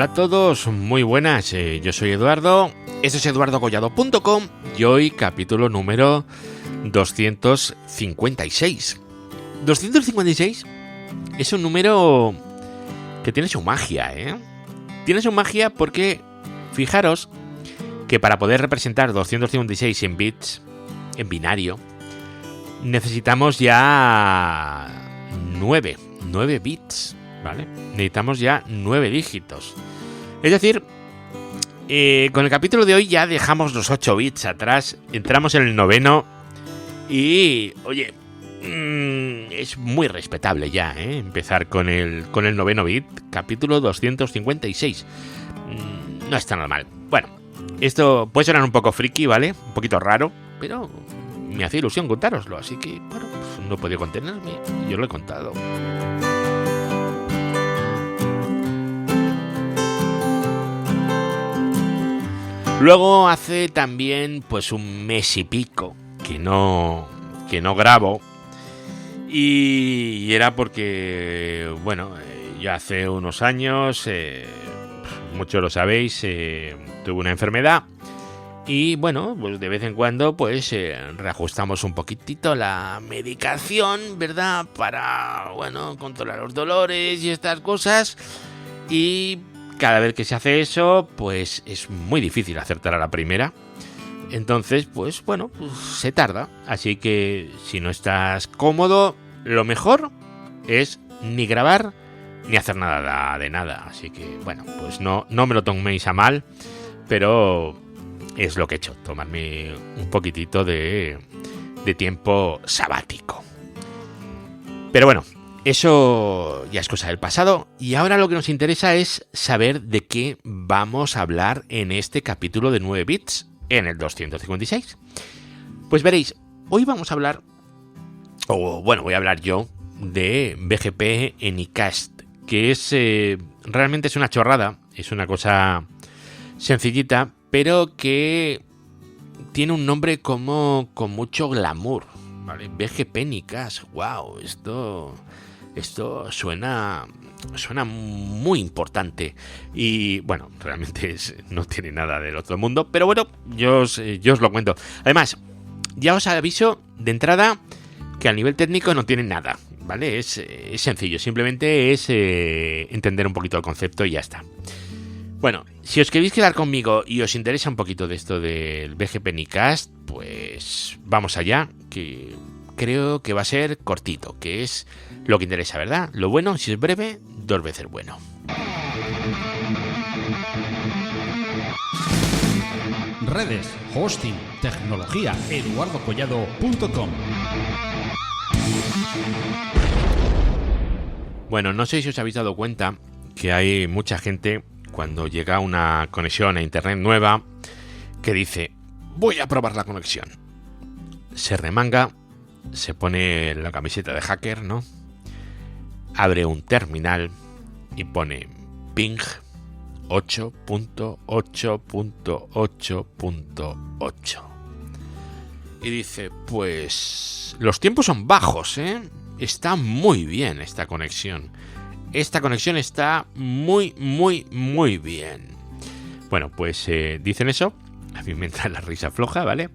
a todos, muy buenas, yo soy Eduardo, esto es eduardocollado.com y hoy capítulo número 256. 256 es un número que tiene su magia, Tiene su magia porque, fijaros, que para poder representar 256 en bits, en binario, necesitamos ya 9 bits, ¿vale? Necesitamos ya 9 dígitos. Es decir, con el capítulo de hoy ya dejamos los 8 bits atrás, entramos en el noveno y, oye, es muy respetable ya, empezar con el noveno bit, capítulo 256. No está nada mal. Bueno, esto puede sonar un poco friki, ¿vale? Un poquito raro, pero me hace ilusión contároslo, así que, bueno, pues no he podido contenerme, yo lo he contado. Luego hace también pues un mes y pico que no grabo, y era porque, bueno, yo hace unos años, muchos lo sabéis, tuve una enfermedad y, bueno, pues de vez en cuando pues reajustamos un poquitito la medicación, ¿verdad? Para, bueno, controlar los dolores y estas cosas, y cada vez que se hace eso, pues es muy difícil acertar a la primera. Entonces, pues bueno, pues se tarda. Así que si no estás cómodo, lo mejor es ni grabar ni hacer nada de nada. Así que, bueno, pues no me lo toméis a mal, pero es lo que he hecho, tomarme un poquitito de tiempo sabático. Pero bueno, eso ya es cosa del pasado, y ahora lo que nos interesa es saber de qué vamos a hablar en este capítulo de 9 bits, en el 256. Pues veréis, hoy vamos a hablar, voy a hablar yo de BGP en iCast, que es realmente es una chorrada, es una cosa sencillita, pero que tiene un nombre como con mucho glamour, ¿vale? BGP en iCast, wow, esto suena muy importante. Y bueno, realmente no tiene nada del otro mundo, pero bueno, yo os lo cuento. Además, ya os aviso de entrada que a nivel técnico no tiene nada, ¿vale? Es sencillo, simplemente es entender un poquito el concepto y ya está. Bueno, si os queréis quedar conmigo y os interesa un poquito de esto del BGP en iCast, pues vamos allá, que creo que va a ser cortito, que es lo que interesa, ¿verdad? Lo bueno, si es breve, 2 veces bueno. Redes, hosting, tecnología, eduardocollado.com. Bueno, no sé si os habéis dado cuenta que hay mucha gente cuando llega una conexión a internet nueva que dice, voy a probar la conexión. Se remanga, se pone la camiseta de hacker, ¿no? Abre un terminal y pone ping 8.8.8.8. Y dice, pues los tiempos son bajos, Está muy bien esta conexión. Esta conexión está muy, muy, muy bien. Bueno, pues dicen eso. A mí me entra la risa floja, ¿vale?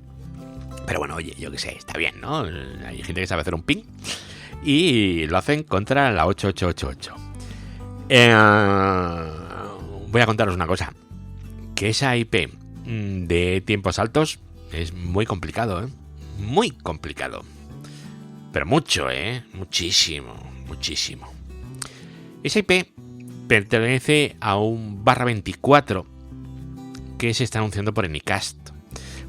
Pero bueno, oye, yo qué sé, está bien, ¿no? Hay gente que sabe hacer un ping y lo hacen contra la 8888. Voy a contaros una cosa. Que esa IP de tiempos altos es muy complicado, Muy complicado. Pero mucho, Muchísimo, muchísimo. Esa IP pertenece a un /24 que se está anunciando por Anycast,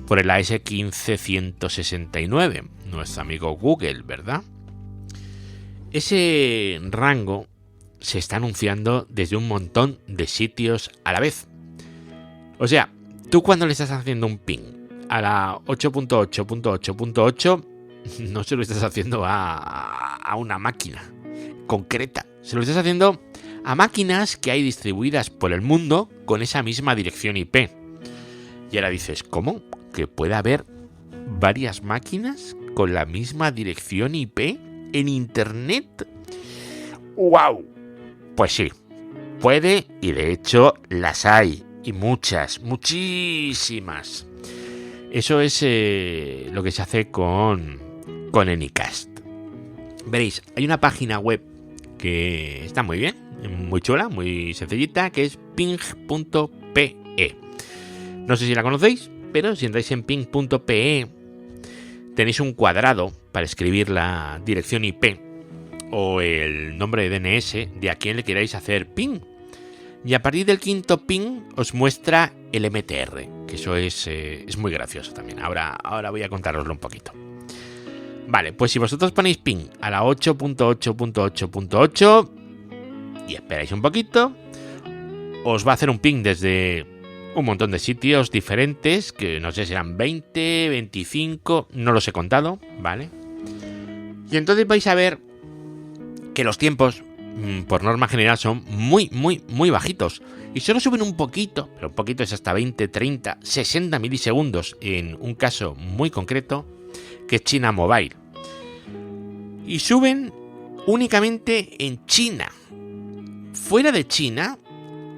por el AS15169, nuestro amigo Google, ¿verdad? Ese rango se está anunciando desde un montón de sitios a la vez. O sea, tú cuando le estás haciendo un ping a la 8.8.8.8, no se lo estás haciendo a una máquina concreta, se lo estás haciendo a máquinas que hay distribuidas por el mundo con esa misma dirección IP. Y ahora dices, ¿cómo? ¿Que puede haber varias máquinas con la misma dirección IP en internet? ¡Wow! Pues sí, puede, y de hecho las hay, y muchas, muchísimas. Eso es lo que se hace con Anycast. Veréis, hay una página web que está muy bien, muy chula, muy sencillita, que es ping.pe. No sé si la conocéis, pero si entráis en ping.pe tenéis un cuadrado para escribir la dirección IP o el nombre de DNS de a quién le queráis hacer ping. Y a partir del quinto ping os muestra el MTR, que eso es muy gracioso también. Ahora voy a contároslo un poquito. Vale, pues si vosotros ponéis ping a la 8.8.8.8 y esperáis un poquito, os va a hacer un ping desde un montón de sitios diferentes, que no sé si eran 20, 25, no los he contado, ¿vale? Y entonces vais a ver que los tiempos, por norma general, son muy, muy, muy bajitos. Y solo suben un poquito, pero un poquito es hasta 20, 30, 60 milisegundos en un caso muy concreto, que es China Mobile. Y suben únicamente en China. Fuera de China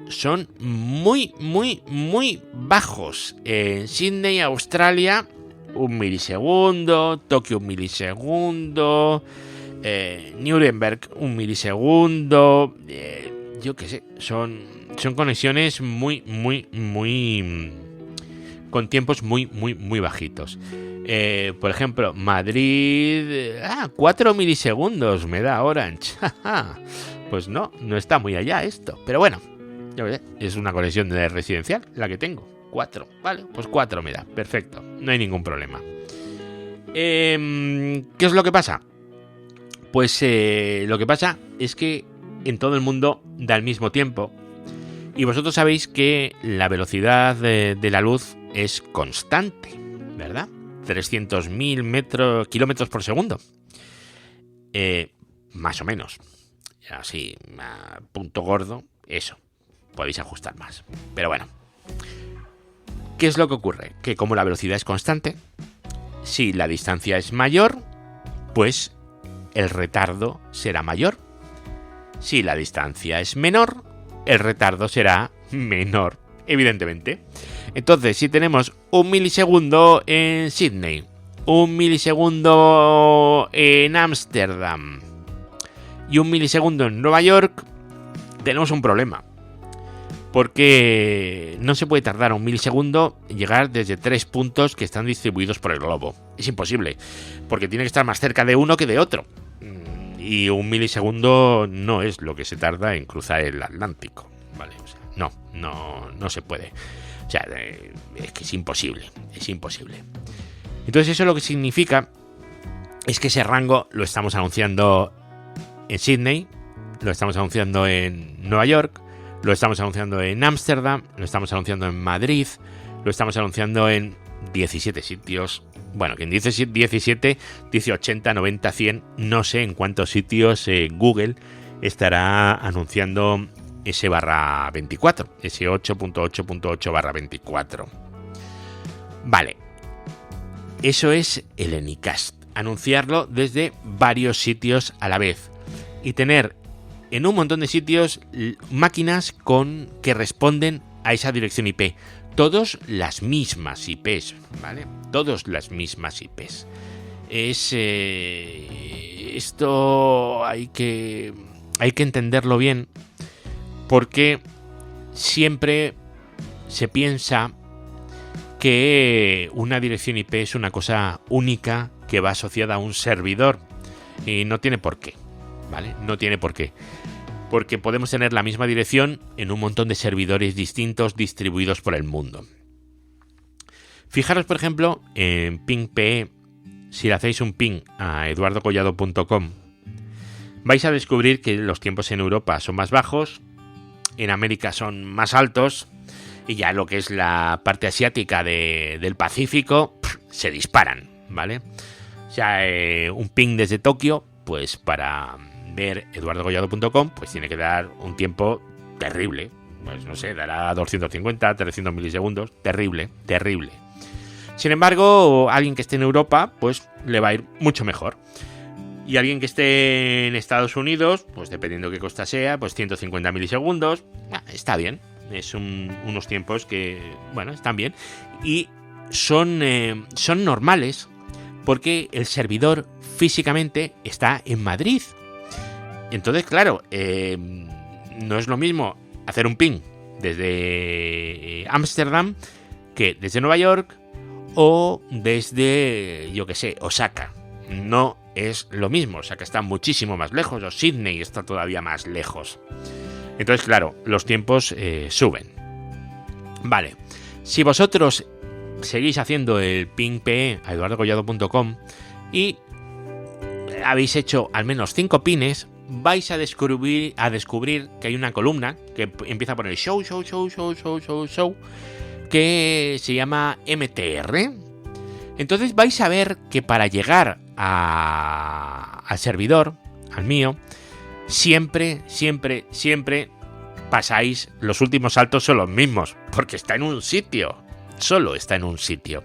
son muy, muy, muy bajos. En Sydney, Australia, 1 milisegundo. Tokio, 1 milisegundo. Nuremberg, 1 milisegundo. Yo qué sé, son conexiones muy, muy, muy... con tiempos muy, muy, muy bajitos. Por ejemplo, Madrid... 4 milisegundos me da Orange. Pues no está muy allá esto. Pero bueno, es una conexión de residencial la que tengo. 4, vale, pues 4 me da. Perfecto, no hay ningún problema. ¿Qué es lo que pasa? Pues lo que pasa es que en todo el mundo da el mismo tiempo. Y vosotros sabéis que la velocidad de la luz es constante, ¿verdad? 300.000 kilómetros por segundo. Más o menos. Así, a punto gordo, eso. Podéis ajustar más. Pero bueno. ¿Qué es lo que ocurre? Que como la velocidad es constante, si la distancia es mayor, pues el retardo será mayor. Si la distancia es menor, el retardo será menor, evidentemente. Entonces, si tenemos 1 milisegundo en Sydney, 1 milisegundo en Ámsterdam y 1 milisegundo en Nueva York, tenemos un problema. Porque no se puede tardar 1 milisegundo en llegar desde 3 puntos que están distribuidos por el globo. Es imposible, porque tiene que estar más cerca de uno que de otro. Y 1 milisegundo no es lo que se tarda en cruzar el Atlántico, ¿vale? O sea, no se puede. O sea, es que es imposible. Entonces eso lo que significa es que ese rango lo estamos anunciando en Sydney, lo estamos anunciando en Nueva York, lo estamos anunciando en Ámsterdam, lo estamos anunciando en Madrid, lo estamos anunciando en 17 sitios. Bueno, quien dice 17, dice 80, 90, 100, no sé en cuántos sitios Google estará anunciando ese /24, ese 8.8.8/24. Vale, eso es el Anycast, anunciarlo desde varios sitios a la vez y tener en un montón de sitios máquinas que responden a esa dirección IP. Todos las mismas IPs, ¿vale? Todos las mismas IPs. Esto hay que entenderlo bien, porque siempre se piensa que una dirección IP es una cosa única que va asociada a un servidor y no tiene por qué, ¿vale? No tiene por qué. Porque podemos tener la misma dirección en un montón de servidores distintos distribuidos por el mundo. Fijaros, por ejemplo, en ping.pe. Si le hacéis un ping a eduardocollado.com, vais a descubrir que los tiempos en Europa son más bajos, en América son más altos, y ya lo que es la parte asiática del Pacífico se disparan, ¿vale? O sea, un ping desde Tokio, pues para ver eduardocollado.com, pues tiene que dar un tiempo terrible. Pues no sé, dará 250, 300 milisegundos. Terrible. Sin embargo, alguien que esté en Europa, pues le va a ir mucho mejor. Y alguien que esté en Estados Unidos, pues dependiendo qué costa sea, pues 150 milisegundos, está bien. Es unos tiempos que, bueno, están bien. Y son normales porque el servidor físicamente está en Madrid. Entonces, claro, no es lo mismo hacer un ping desde Ámsterdam que desde Nueva York o desde, yo que sé, Osaka. No es lo mismo, Osaka está muchísimo más lejos, o Sydney está todavía más lejos. Entonces, claro, los tiempos suben. Vale, si vosotros seguís haciendo el ping PE a eduardocollado.com y habéis hecho al menos 5 pines, vais a descubrir que hay una columna que empieza a poner show, que se llama MTR. Entonces vais a ver que para llegar al servidor, al mío, siempre pasáis, los últimos saltos son los mismos, porque está en un sitio, solo está en un sitio.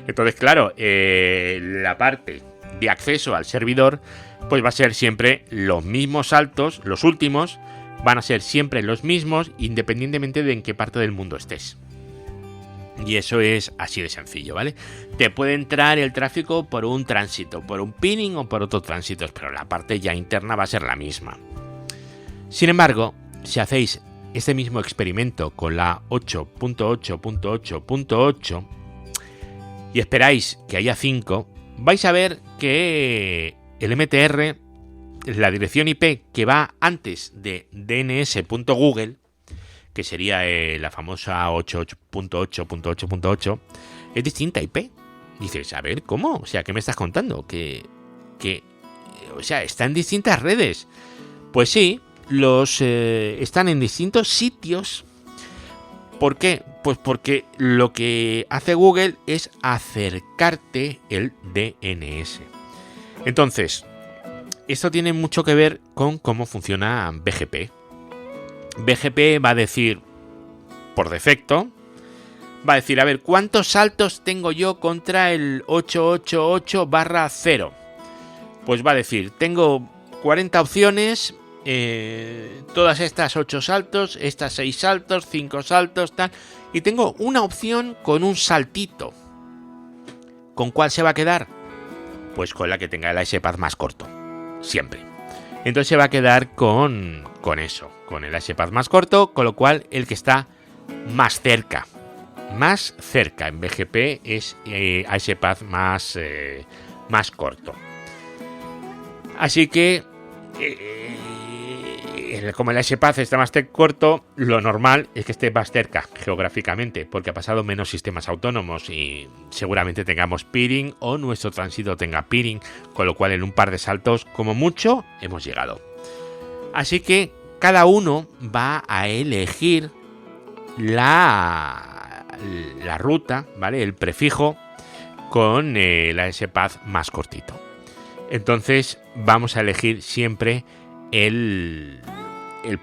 Entonces, claro, la parte de acceso al servidor, pues va a ser siempre los mismos saltos, los últimos van a ser siempre los mismos, independientemente de en qué parte del mundo estés. Y eso es así de sencillo, ¿vale? Te puede entrar el tráfico por un tránsito, por un pinning o por otros tránsitos, pero la parte ya interna va a ser la misma. Sin embargo, si hacéis este mismo experimento con la 8.8.8.8 y esperáis que haya 5, vais a ver que el MTR, la dirección IP que va antes de dns.google, que sería la famosa 8.8.8.8, es distinta IP. Dices, a ver, ¿cómo? O sea, ¿qué me estás contando? Que o sea, está en distintas redes. Pues sí, están en distintos sitios. ¿Por qué? Pues porque lo que hace Google es acercarte el DNS. Entonces, esto tiene mucho que ver con cómo funciona BGP. BGP va a decir, por defecto, va a decir, a ver, ¿cuántos saltos tengo yo contra el 888/0? Pues va a decir, tengo 40 opciones, todas estas 8 saltos, estas 6 saltos, 5 saltos, tal, y tengo una opción con un saltito. ¿Con cuál se va a quedar? Pues con la que tenga el AS-Path más corto, siempre. Entonces se va a quedar con eso, con el AS-Path más corto, con lo cual el que está más cerca en BGP es AS-Path más corto. Así que como el AS-Path está más corto, lo normal es que esté más cerca geográficamente, porque ha pasado menos sistemas autónomos y seguramente tengamos peering o nuestro tránsito tenga peering, con lo cual en un par de saltos, como mucho, hemos llegado. Así que cada uno va a elegir la ruta, ¿vale? El prefijo con el AS-Path más cortito. Entonces vamos a elegir siempre el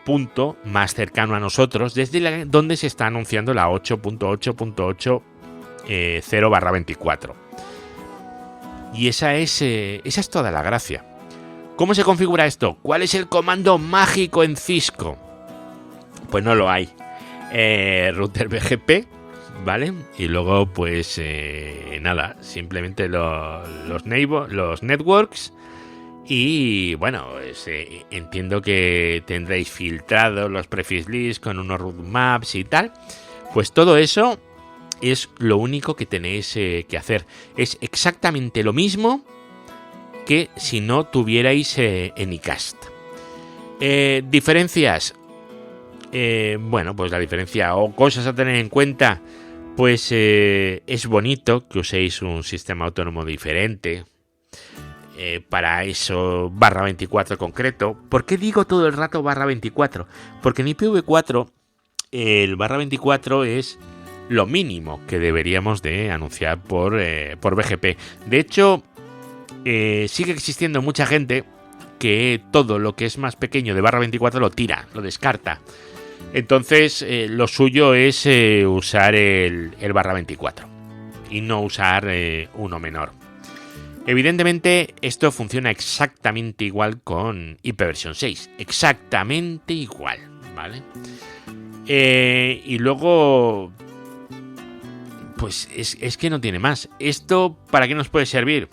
punto más cercano a nosotros desde donde se está anunciando la 8.8.8.0/24. Y esa es toda la gracia. ¿Cómo se configura esto? ¿Cuál es el comando mágico en Cisco? Pues no lo hay. Router BGP, ¿vale? Y luego pues nada, simplemente los networks. Y bueno, entiendo que tendréis filtrados los prefix lists con unos roadmaps y tal. Pues todo eso es lo único que tenéis que hacer. Es exactamente lo mismo que si no tuvierais Anycast. Diferencias. Bueno, pues la diferencia o cosas a tener en cuenta. Pues es bonito que uséis un sistema autónomo diferente. Para eso /24 concreto. ¿Por qué digo todo el rato /24? Porque en IPv4 el /24 es lo mínimo que deberíamos de anunciar por BGP. De hecho, sigue existiendo mucha gente que todo lo que es más pequeño de /24 lo tira, lo descarta. Entonces lo suyo es usar el /24 y no usar uno menor. Evidentemente, esto funciona exactamente igual con IPv 6. Exactamente igual, ¿vale? Y luego, pues es que no tiene más. ¿Esto para qué nos puede servir?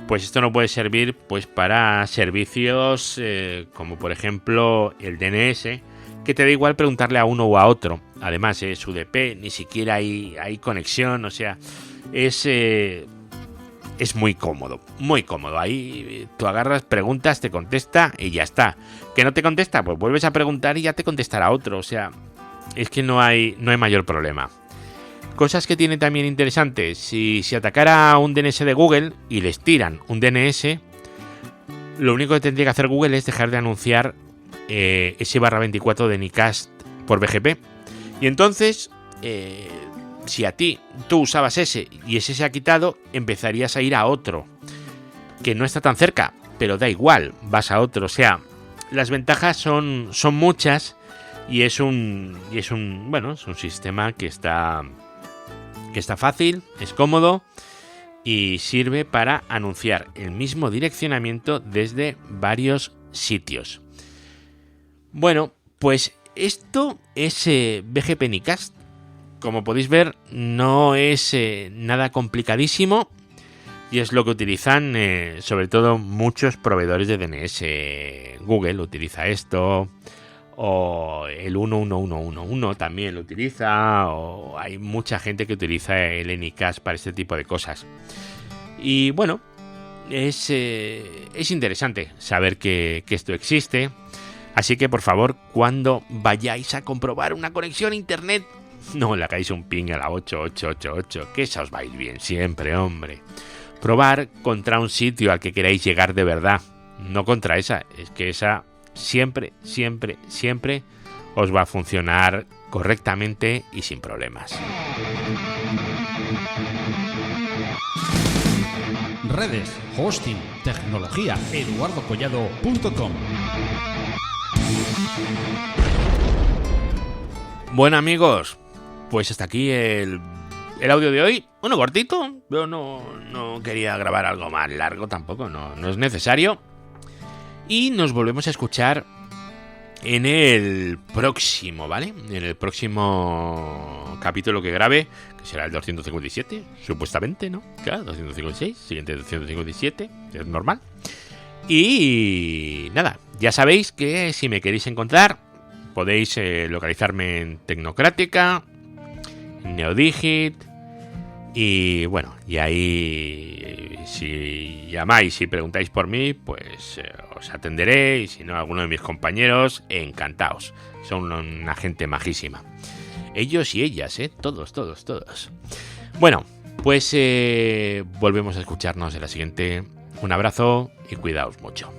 Pues esto no puede servir pues para servicios como por ejemplo el DNS, que te da igual preguntarle a uno o a otro. Además es UDP, ni siquiera hay conexión, o sea, es muy cómodo, muy cómodo. Ahí tú agarras, preguntas, te contesta y ya está. ¿Que no te contesta? Pues vuelves a preguntar y ya te contestará otro. O sea, es que no hay mayor problema. Cosas que tiene también interesantes. Si atacara un DNS de Google y les tiran un DNS, lo único que tendría que hacer Google es dejar de anunciar S/24 de Nicast por BGP. Y entonces, si tú usabas ese y ese se ha quitado, empezarías a ir a otro que no está tan cerca, pero da igual, vas a otro. O sea, las ventajas son muchas y es un sistema que está fácil, es cómodo y sirve para anunciar el mismo direccionamiento desde varios sitios. Bueno, pues esto es BGP Nicast. Como podéis ver, no es nada complicadísimo y es lo que utilizan sobre todo muchos proveedores de DNS. Google utiliza esto, o el 11111 también lo utiliza, o hay mucha gente que utiliza el Nicast para este tipo de cosas. Y bueno, es interesante saber que esto existe. Así que por favor, cuando vayáis a comprobar una conexión a internet, no le hagáis un ping a la 8888, que esa os va a ir bien siempre, hombre. Probar contra un sitio al que queráis llegar de verdad, no contra esa. Es que esa siempre, siempre, siempre os va a funcionar correctamente y sin problemas. Redes, hosting, tecnología, eduardocollado.com. Bueno amigos, pues hasta aquí el audio de hoy. Bueno, cortito, yo no quería grabar algo más largo tampoco, no es necesario. Y nos volvemos a escuchar en el próximo, ¿vale? En el próximo capítulo que grabe, que será el 257, supuestamente, ¿no? Claro, 256, siguiente 257, es normal. Y nada, ya sabéis que si me queréis encontrar, podéis localizarme en Tecnocrática, en Neodigit. Y bueno, y ahí si llamáis y preguntáis por mí, pues os atenderé. Y si no, alguno de mis compañeros, encantados. Son una gente majísima. Ellos y ellas, todos. Bueno, pues volvemos a escucharnos en la siguiente. Un abrazo y cuidaos mucho.